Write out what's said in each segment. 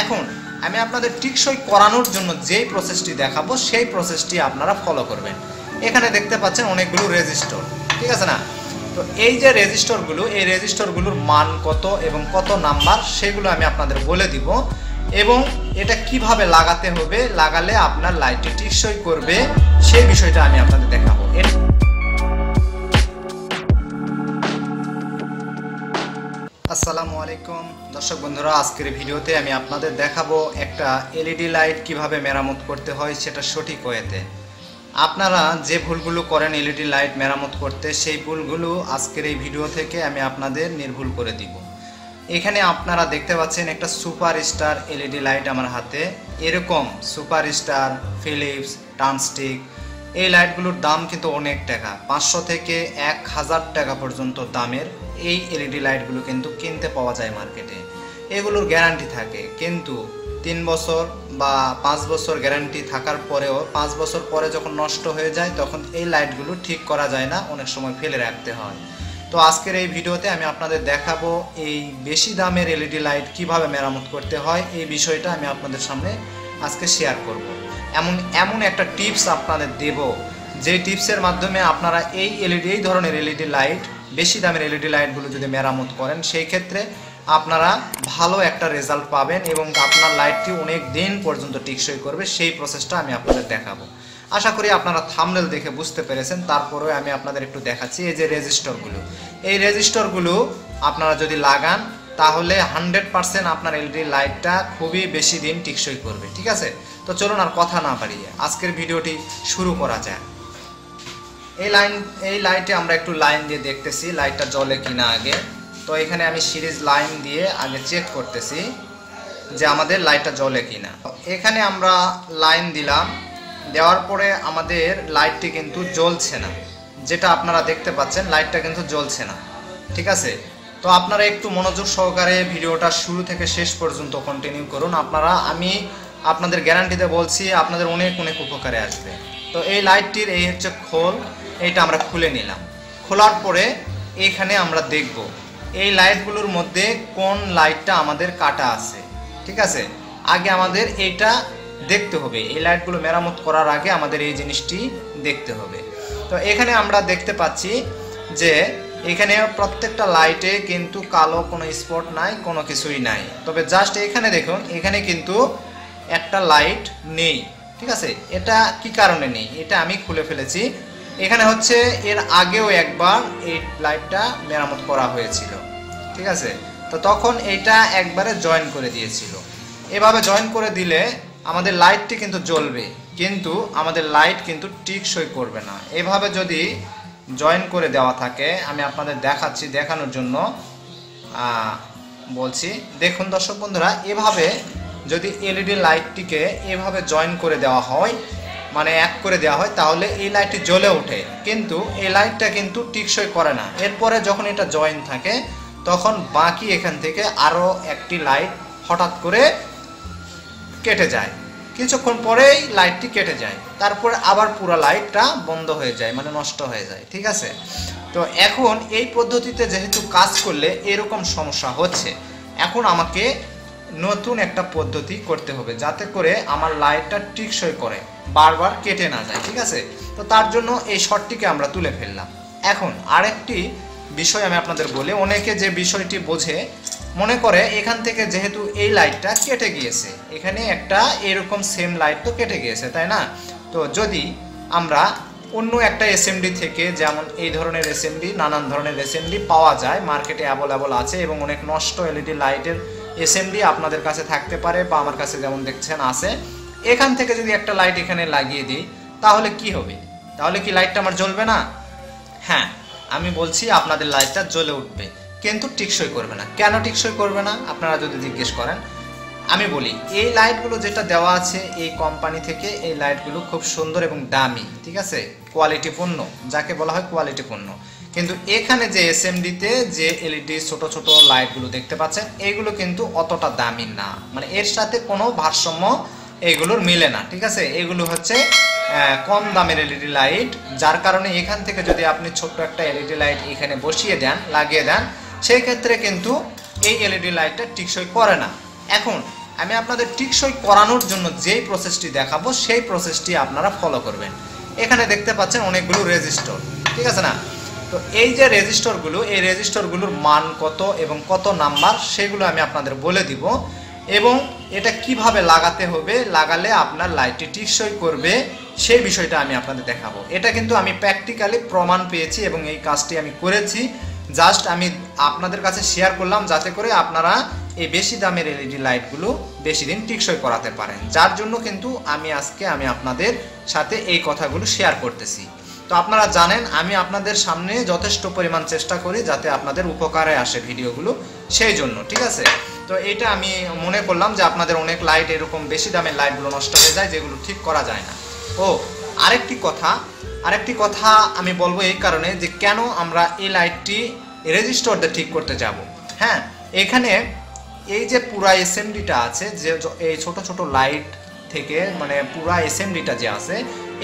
এখন আমি আপনাদের টিকসই করানোর জন্য যেই প্রসেসটি দেখাবো সেই প্রসেসটি আপনারা ফলো করবেন। এখানে দেখতে পাচ্ছেন অনেকগুলো রেজিস্টার, ঠিক আছে না? তো এই যে রেজিস্টারগুলো, এই রেজিস্টারগুলোর মান কত এবং কত নাম্বার সেগুলো আমি আপনাদের বলে দিব, এবং এটা কিভাবে লাগাতে হবে, লাগালে আপনার লাইটটি টিকসই করবে সেই বিষয়টা আমি আপনাদের দেখাবো। আসসালামু আলাইকুম দর্শক বন্ধুরা, আজকের ভিডিওতে আমি আপনাদের দেখাবো একটা এলইডি লাইট কিভাবে মেরামত করতে হয় সেটা সঠিক ওয়েতে। আপনারা যে ভুলগুলো করেন এলইডি লাইট মেরামত করতে, সেই ভুলগুলো আজকের এই ভিডিও থেকে আমি আপনাদের নির্ভুল করে দিব। এখানে আপনারা দেখতে পাচ্ছেন একটা সুপারস্টার এলইডি লাইট আমার হাতে। এরকম সুপারস্টার, ফিলিপস, ট্রান্সটেক এই লাইটগুলোর দাম কিন্তু অনেক টাকা, 500 থেকে 1000 টাকা পর্যন্ত দামের এই এলইডি লাইটগুলো কিন্তু কিনতে পাওয়া যায় মার্কেটে। এগুলোর গ্যারান্টি থাকে, কিন্তু 3 বছর বা 5 বছর গ্যারান্টি থাকার পরেও 5 বছর পরে যখন নষ্ট হয়ে যায় তখন এই লাইটগুলো ঠিক করা যায় না, অনেক সময় ফেলে রাখতে হয়। তো আজকের এই ভিডিওতে আমি আপনাদের দেখাবো এই বেশি দামের এলইডি লাইট কিভাবে মেরামত করতে হয়, এই বিষয়টা আমি আপনাদের সামনে আজকে শেয়ার করব। এমন একটা টিপস আপনাদের দেব, যে টিপসের মাধ্যমে আপনারা এই ধরনের এলইডি লাইট, বেশি দামের এলইডি লাইটগুলো যদি মেরামত করেন সেই ক্ষেত্রে আপনারা ভালো একটা রেজাল্ট পাবেন এবং আপনার লাইটটি অনেক দিন পর্যন্ত টিকসই করবে। সেই প্রসেসটা আমি আপনাদের দেখাবো। আশা করি আপনারা থাম্বনেল দেখে বুঝতে পেরেছেন, তারপরেও আমি আপনাদের একটু দেখাচ্ছি। এই যে রেজিস্টারগুলো, এই রেজিস্টারগুলো আপনারা যদি লাগান তাহলে 100% আপনার এলইডি লাইটটা খুবই বেশি দিন টিকসই করবে, ঠিক আছে? তো চলুন আর কথা না বাড়িয়ে আজকের ভিডিওটি শুরু করা যাক। এই লাইটে আমরা একটু লাইন দিয়ে দেখতেছি লাইটটা জ্বলে কিনা আগে। তো এখানে আমি সিরিজ লাইন দিয়ে আগে চেক করতেছি যে আমাদের লাইটটা জ্বলে কিনা। এখানে আমরা লাইন দিলাম, দেওয়ার পরে আমাদের লাইটটি কিন্তু জ্বলছে না, যেটা আপনারা দেখতে পাচ্ছেন লাইটটা কিন্তু জ্বলছে না, ঠিক আছে? তো আপনারা একটু মনোযোগ সহকারে ভিডিওটা শুরু থেকে শেষ পর্যন্ত কন্টিনিউ করুন। আমি আপনাদের গ্যারান্টিতে বলছি আপনাদের অনেক অনেক উপকারে আসবে। তো এই লাইটটির এই হচ্ছে খোল, এইটা আমরা খুলে নিলাম। খোলার পরে এখানে আমরা দেখব এই লাইটগুলোর মধ্যে কোন লাইটটা আমাদের কাটা আছে, ঠিক আছে? আগে আমাদের এইটা দেখতে হবে, এই লাইটগুলো মেরামত করার আগে আমাদের এই জিনিসটি দেখতে হবে। তো এখানে আমরা দেখতে পাচ্ছি যে এখানে প্রত্যেকটা লাইটে কিন্তু কালো কোনো স্পট নাই, কোনো কিছুই নাই। তবে জাস্ট এখানে দেখুন, এখানে কিন্তু একটা লাইট নেই, ঠিক আছে? এটা কি কারণে নেই এটা আমি খুলে ফেলেছি। এখানে হচ্ছে এর আগেও একবার এই লাইটটা মেরামত করা হয়েছিল, ঠিক আছে? তো তখন এইটা একবারে জয়েন করে দিয়েছিল। এভাবে জয়েন করে দিলে আমাদের লাইটটি কিন্তু জ্বলবে, কিন্তু আমাদের লাইট কিন্তু টিকসই করবে না। এভাবে যদি জয়েন করে দেওয়া থাকে, আমি আপনাদের দেখাচ্ছি, দেখানোর জন্য বলছি। দেখুন দর্শক বন্ধুরা, এভাবে যদি এলইডি লাইটটিকে এভাবে জয়েন করে দেওয়া হয়, মানে এক করে দেওয়া হয়, তাহলে এই লাইটটি জ্বলে ওঠে, কিন্তু এই লাইটটা কিন্তু টিকসই করে না। এরপরে যখন এটা জয়েন থাকে তখন বাকি এখান থেকে আরও একটি লাইট হঠাৎ করে কেটে যায়, কিছুক্ষণ পরেই লাইটটি কেটে যায়, তারপরে আবার পুরো লাইটটা বন্ধ হয়ে যায়, মানে নষ্ট হয়ে যায়, ঠিক আছে? তো এখন এই পদ্ধতিতে যেহেতু কাজ করলে এরকম সমস্যা হচ্ছে, এখন আমাকে নতুন একটা পদ্ধতি করতে হবে যাতে করে আমার লাইটটা টিকসই করে, বারবার কেটে না যায়, ঠিক আছে? তো তার জন্য এই শর্টটিকে আমরা তুলে ফেললাম। এখন আরেকটি বিষয় আমি আপনাদের বলি, অনেকে যে বিষয়টি বোঝে, মনে করে এখান থেকে যেহেতু এই লাইটটা কেটে গিয়েছে, এখানে একটা এরকম সেম লাইট তো কেটে গিয়েছে, তাই না? তো যদি আমরা অন্য একটা এসএমডি থেকে, যেমন এই ধরনের এসএমডি, নানান ধরনের এসএমডি পাওয়া যায় মার্কেটে, অ্যাভেলেবল আছে, এবং অনেক নষ্ট এলইডি লাইটের এসএমডি আপনাদের কাছে থাকতে পারে বা আমার কাছে যেমন দেখছেন আছে। এখান থেকে যদি একটা লাইট এখানে লাগিয়ে দিই তাহলে কি হবে? তাহলে কি লাইটটা আমার জ্বলবে না? হ্যাঁ, আমি বলছি আপনাদের লাইটটা জ্বলে উঠবে, কিন্তু টিকসই করবে না। কেন টিকসই করবে না আপনারা যদি জিজ্ঞেস করেন, আমি বলি এই লাইটগুলো যেটা দেওয়া আছে এই কোম্পানি থেকে, এই লাইটগুলো খুব সুন্দর এবং দামি, ঠিক আছে? কোয়ালিটিপূর্ণ, যাকে বলা হয় কোয়ালিটিপূর্ণ। কিন্তু এখানে যে এসএমডিতে যে এলইডি ছোট ছোট লাইটগুলো দেখতে পাচ্ছেন, এগুলো কিন্তু অতটা দামি না, মানে এর সাথে কোনো ভারসাম্য এগুলোর মিলে না, ঠিক আছে? এগুলো হচ্ছে কম দামের এলইডি লাইট, যার কারণে এখান থেকে যদি আপনি ছোট্ট একটা এলইডি লাইট এখানে বসিয়ে দেন, লাগিয়ে দেন, সেই ক্ষেত্রে কিন্তু এই এলইডি লাইটটা টিকসই করে না। এখন আমি আপনাদের টিকসই করানোর জন্য যেই প্রসেসটি দেখাবো সেই প্রসেসটি আপনারা ফলো করবেন। এখানে দেখতে পাচ্ছেন অনেকগুলো রেজিস্টর, ঠিক আছে না? তো এই যে রেজিস্টরগুলো, এই রেজিস্টরগুলোর মান কত এবং কত নাম্বার সেগুলো আমি আপনাদের বলে দিব, এবং এটা কিভাবে লাগাতে হবে, লাগালে আপনার লাইটটি টিকসই করবে সেই বিষয়টা আমি আপনাদের দেখাবো। এটা কিন্তু আমি প্র্যাকটিক্যালি প্রমাণ পেয়েছি এবং এই কাজটি আমি করেছি। জাস্ট আমি আপনাদের কাছে শেয়ার করলাম যাতে করে আপনারা এই বেশি দামের এলইডি লাইটগুলো বেশি দিন টিকসই করাতে পারেন, যার জন্য কিন্তু আজকে আমি আপনাদের সাথে এই কথাগুলো শেয়ার করতেছি। তো আপনারা জানেন আমি আপনাদের সামনে যথেষ্ট পরিমাণ চেষ্টা করি যাতে আপনাদের উপকারে আসে ভিডিওগুলো, সেই জন্য, ঠিক আছে? তো এইটা আমি মনে করলাম যে আপনাদের অনেক লাইট এরকম বেশি দামের লাইটগুলো নষ্ট হয়ে যায়, যেগুলো ঠিক করা যায় না। ও আরেকটি কথা আমি বলবো এই কারণে যে কেন আমরা এই লাইটটি রেজিস্টার দিয়ে ঠিক করতে যাব। হ্যাঁ, এখানে এই যে পুরা এসএমডিটা আছে, যে এই ছোট ছোট লাইট থেকে মানে পুরা এসএমডিটা যে আছে,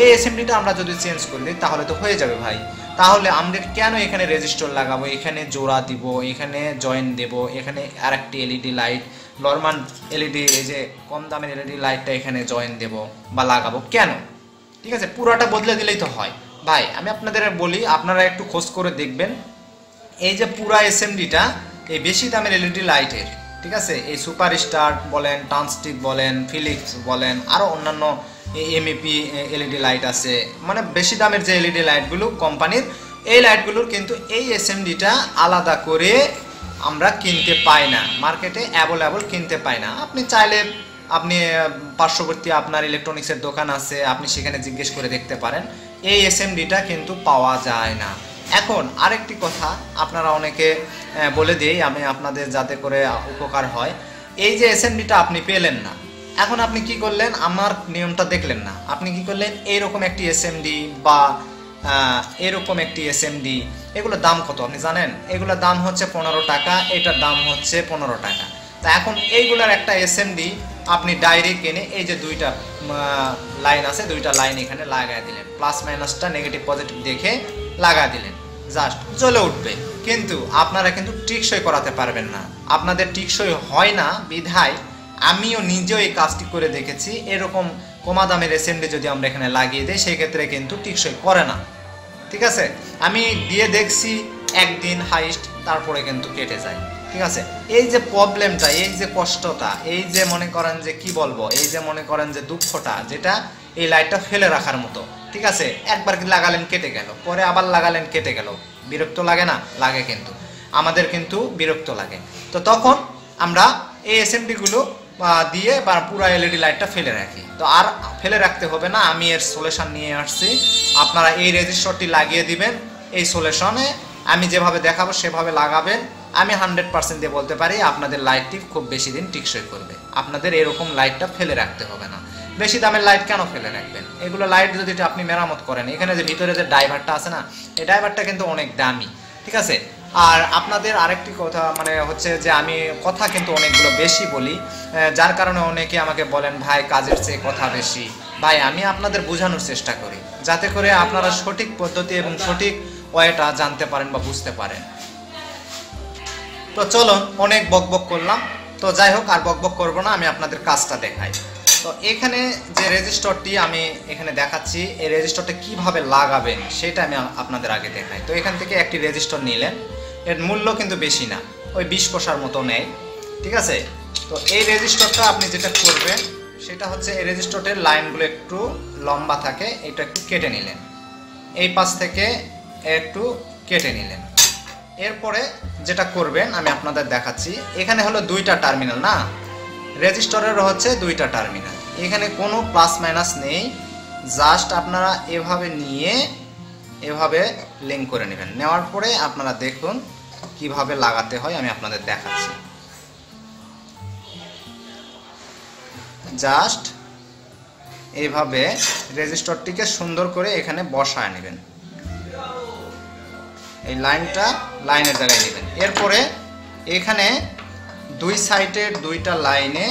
এই এসএমডিটা আমরা যদি চেঞ্জ করে দিই তাহলে তো হয়ে যাবে ভাই। তাহলে আমরা কেন এখানে রেজিস্টার লাগাবো, এখানে জোড়া দিব, এখানে জয়েন্ট দেব, এখানে আরেকটি এলইডি লাইট নরমাল এলইডি, এই যে কম দামের এলইডি লাইটটা এখানে জয়েন্ট দেব বা লাগাবো কেন? ঠিক আছে, পুরাটা বদলে দিলেই তো হয় ভাই। আমি আপনাদের বলি, আপনারা একটু খোঁজ করে দেখবেন, এই যে পুরা এসএমডিটা এই বেশি দামের এলইডি লাইটের, ঠিক আছে, এই সুপার স্টার বলেন, ট্রান্সটেক বলেন, ফিলিপস বলেন, আরও অন্যান্য এমইপি এলইডি লাইট আছে, মানে বেশি দামের যে এলইডি লাইটগুলো কোম্পানির, এই লাইটগুলোর কিন্তু এই এসএমডিটা আলাদা করে আমরা কিনতে পাই না, মার্কেটে অ্যাভেলেবল কিনতে পাই না। আপনি চাইলে আপনি পার্শ্ববর্তী আপনার ইলেকট্রনিক্সের দোকান আছে, আপনি সেখানে জিজ্ঞেস করে দেখতে পারেন, এই এসএমডিটা কিন্তু পাওয়া যায় না। এখন আরেকটি কথা আপনারা অনেকে বলে দিই আমি আপনাদের, যাতে করে উপকার হয়। এই যে এসএমডিটা আপনি পেলেন না, এখন আপনি কি করলেন, আমার নিয়মটা দেখলেন না, আপনি কি করলেন, এইরকম একটি এসএমডি বা এরকম একটি এসএমডি, এগুলোর দাম কত আপনি জানেন? এগুলোর দাম হচ্ছে 15 টাকা, এটার দাম হচ্ছে 15 টাকা। তা এখন এইগুলার একটা এসএমডি আপনি ডাইরেক্ট এনে এই যে দুইটা লাইন আছে, দুইটা লাইন এখানে লাগাই দিলেন, প্লাস মাইনাসটা নেগেটিভ পজিটিভ দেখে লাগা দিলেন, জাস্ট জ্বলে উঠবে। কিন্তু আপনারা কিন্তু টিকসই করাতে পারবেন না, আপনাদের টিকসই হয় না বিধায় আমিও নিজেও এই কাজটি করে দেখেছি। এরকম কমা দামের এসএমডি যদি আমরা এখানে লাগিয়ে দিই সেক্ষেত্রে কিন্তু টিকসই করে না, ঠিক আছে? আমি দিয়ে দেখছি একদিন হাইস্ট, তারপরে কিন্তু কেটে যায়, ঠিক আছে? এই যে প্রবলেমটা, এই যে কষ্টটা, এই যে মনে করেন যে কি বলবো, এই যে মনে করেন যে দুঃখটা, যেটা এই লাইটটা ফেলে রাখার মতো, ঠিক আছে? একবার লাগালেন কেটে গেল, পরে আবার লাগালেন কেটে গেল, বিরক্ত লাগে না? লাগে, কিন্তু আমাদের কিন্তু বিরক্ত লাগে। তো তখন আমরা এই এসএমডিগুলো দিয়ে বা পুরো এলইডি লাইটটা ফেলে রাখি। তো আর ফেলে রাখতে হবে না, আমি এর সলিউশন নিয়ে আসছি। আপনারা এই রেজিস্টারটি লাগিয়ে দিবেন, এই সলিউশনে আমি যেভাবে দেখাবো সেভাবে লাগাবেন। আমি 100% দিয়ে বলতে পারি আপনাদের লাইটটি খুব বেশি দিন টিকসই করবে। আপনাদের এরকম লাইটটা ফেলে রাখতে হবে না। বেশি দামের লাইট কেন ফেলে রাখবেন? এগুলো লাইট যদি আপনি মেরামত করেন, এখানে যে ভিতরে যে ড্রাইভারটা আছে না, এই ড্রাইভারটা কিন্তু অনেক দামি, ঠিক আছে? আর আপনাদের আরেকটি কথা মানে হচ্ছে যে আমি কথা কিন্তু অনেকগুলো বেশি বলি, যার কারণে অনেকে আমাকে বলেন ভাই কাজের চেয়ে কথা বেশি। ভাই আমি আপনাদের বোঝানোর চেষ্টা করি যাতে করে আপনারা সঠিক পদ্ধতি এবং সঠিক ওয়েটা জানতে পারেন বা বুঝতে পারেন। তো চলো, অনেক বকবক করলাম, তো যাই হোক আর বকবক করবো না, আমি আপনাদের কাজটা দেখাই। তো এখানে যে রেজিস্টারটি আমি এখানে দেখাচ্ছি, এই রেজিস্টারটা কিভাবে লাগাবেন সেটা আমি আপনাদের আগে দেখাই। তো এখান থেকে একটি রেজিস্টার নিলেন, এর মূল্য কিন্তু বেশি না, ওই 20 পয়সার মতো নেয়, ঠিক আছে? তো এই রেজিস্টারটা আপনি যেটা করবেন সেটা হচ্ছে, এই রেজিস্টারের লাইনগুলো একটু লম্বা থাকে, এটা একটু কেটে নিলেন, এই পাশ থেকে একটু কেটে নিলেন। এরপরে যেটা করবেন আমি আপনাদের দেখাচ্ছি, এখানে হলো দুইটা টার্মিনাল না, রেজিস্টারের হচ্ছে দুইটা টার্মিনাল, এখানে কোনো প্লাস মাইনাস নেই, জাস্ট আপনারা এভাবে নিয়ে এভাবে লিঙ্ক করে নেবেন। নেওয়ার পরে আপনারা দেখুন কিভাবে লাগাতে হয়, আমি আপনাদের দেখাচ্ছি। জাস্ট এইভাবে রেজিস্টারটিকে সুন্দর করে এখানে বসায় নেবেন, এই লাইনটা লাইনের জায়গায় নেবেন। এরপরে এখানে দুই সাইডের দুইটা লাইনে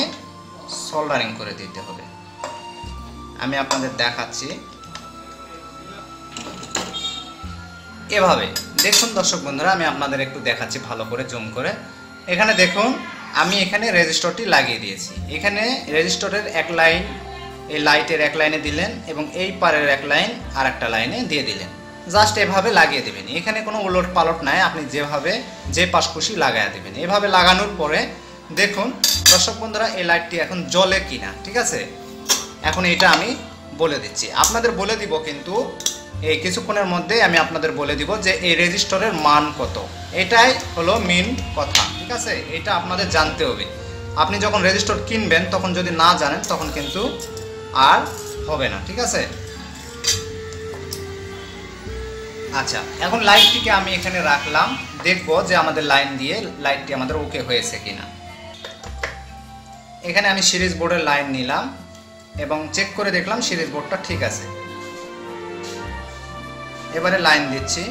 সোল্ডারিং করে দিতে হবে, আমি আপনাদের দেখাচ্ছি। এভাবে দেখুন দর্শক বন্ধুরা, আমি আপনাদের একটু দেখাচ্ছি ভালো করে জুম করে। এখানে দেখুন আমি এখানে রেজিস্টরটি লাগিয়ে দিয়েছি। এখানে রেজিস্টরের এক লাইন এই লাইটের এক লাইনে দিলেন এবং এই পারের এক লাইন আর একটা লাইনে দিয়ে দিলেন। জাস্ট এভাবে লাগিয়ে দেবেন। এখানে কোনো উলট পালট নাই, আপনি যেভাবে যে পাশ খুশি লাগাইয়া দেবেন। এভাবে লাগানোর পরে দেখুন দর্শক বন্ধুরা এই লাইটটি এখন জ্বলে কিনা। ঠিক আছে, এখন এটা আমি বলে দিচ্ছি, আপনাদের বলে দিব, কিন্তু এই কিছুক্ষণের মধ্যেই আমি আপনাদের বলে দিব যে এই রেজিস্টরের মান কত। এটাই হলো মেন কথা। ঠিক আছে, এটা আপনাদের জানতে হবে। আপনি যখন রেজিস্টর কিনবেন তখন যদি না জানেন তখন কিন্তু আর হবে না। ঠিক আছে, আচ্ছা এখন লাইটটিকে আমি এখানে রাখলাম, দেখব যে আমাদের লাইন দিয়ে লাইটটি আমাদের ওকে হয়েছে কিনা। এখানে আমি সিরিজ বোর্ডের লাইন নিলাম এবং চেক করে দেখলাম সিরিজ বোর্ডটা ঠিক আছে। এবারে লাইন দিচ্ছি।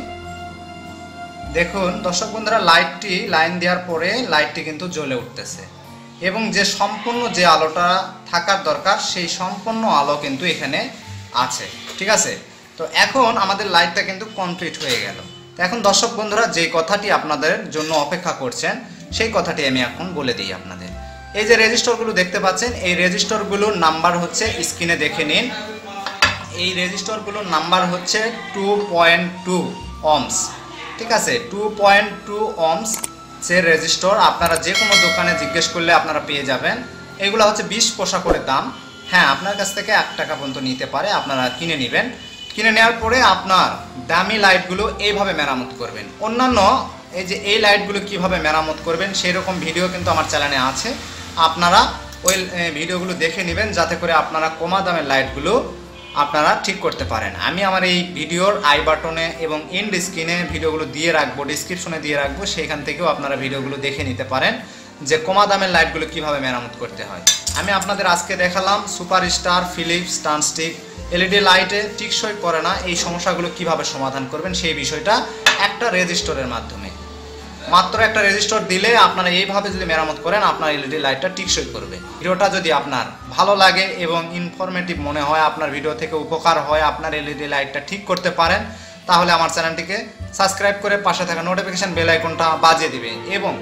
দেখুন দর্শক বন্ধুরা লাইটটি লাইন দেওয়ার পরে লাইটটি কিন্তু জ্বলে উঠতেছে এবং যে সম্পূর্ণ যে আলোটা থাকার দরকার সেই সম্পূর্ণ আলো কিন্তু এখানে আছে। ঠিক আছে, তো এখন আমাদের লাইটটা কিন্তু কমপ্লিট হয়ে গেল। তো এখন দর্শক বন্ধুরা যে কথাটি আপনাদের জন্য অপেক্ষা করছেন সেই কথাটি আমি এখন বলে দিই আপনাদের। এই যে রেজিস্টরগুলো দেখতে পাচ্ছেন, এই রেজিস্টরগুলোর নাম্বার হচ্ছে স্ক্রিনে দেখে নিন। এই রেজিস্টরগুলোর নাম্বার হচ্ছে 2.2 ohms। ঠিক আছে, 2.2 ohms যে রেজিস্টর আপনারা যে কোনো দোকানে জিজ্ঞেস করলে আপনারা পেয়ে যাবেন। এগুলো হচ্ছে 20 পয়সা করে দাম। হ্যাঁ, আপনার কাছ থেকে 1 টাকা পর্যন্ত নিতে পারে, আপনারা কিনে নেবেন। কিনে নেওয়ার পরে আপনার দামি লাইটগুলো এইভাবে মেরামত করবেন। অন্যান্য এই যে এই লাইটগুলো কিভাবে মেরামত করবেন সেই রকম ভিডিও কিন্তু আমার চ্যানেলে আছে, আপনারা ওই ভিডিওগুলো দেখে নেবেন যাতে করে আপনারা কমা দামের লাইটগুলো আপনারা ঠিক করতে পারেন। আমি আমার এই ভিডিওর আই বাটনে এবং এন্ড স্ক্রিনে ভিডিওগুলো দিয়ে রাখবো, ডিসক্রিপশনে দিয়ে রাখবো, সেখান থেকেও আপনারা ভিডিওগুলো দেখে নিতে পারেন যে কমা দামের লাইটগুলো কিভাবে মেরামত করতে হয়। আমি আপনাদের আজকে দেখালাম সুপারস্টার, ফিলিপস, ট্রান্সটেক এলইডি লাইটে টিকসই করে না, এই সমস্যাগুলো কিভাবে সমাধান করবেন সেই বিষয়টা একটা রেজিস্টরের মাধ্যমে। মাত্র একটা রেজিস্টর দিলে আপনারা এইভাবে যদি মেরামত করেন আপনার এলইডি লাইটটা টিকসই করবে। ভিডিওটা যদি আপনার ভালো লাগে এবং ইনফরমেটিভ মনে হয়, আপনার ভিডিও থেকে উপকার হয়, আপনার এলইডি লাইটটা ঠিক করতে পারেন, তাহলে আমার চ্যানেলটিকে সাবস্ক্রাইব করে পাশে থাকা নোটিফিকেশন বেল আইকনটা বাজিয়ে দিবেন এবং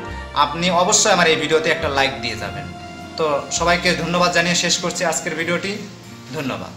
আপনি অবশ্যই আমার এই ভিডিওতে একটা লাইক দিয়ে যাবেন। তো সবাইকে ধন্যবাদ জানিয়ে শেষ করছি আজকের ভিডিওটি। ধন্যবাদ।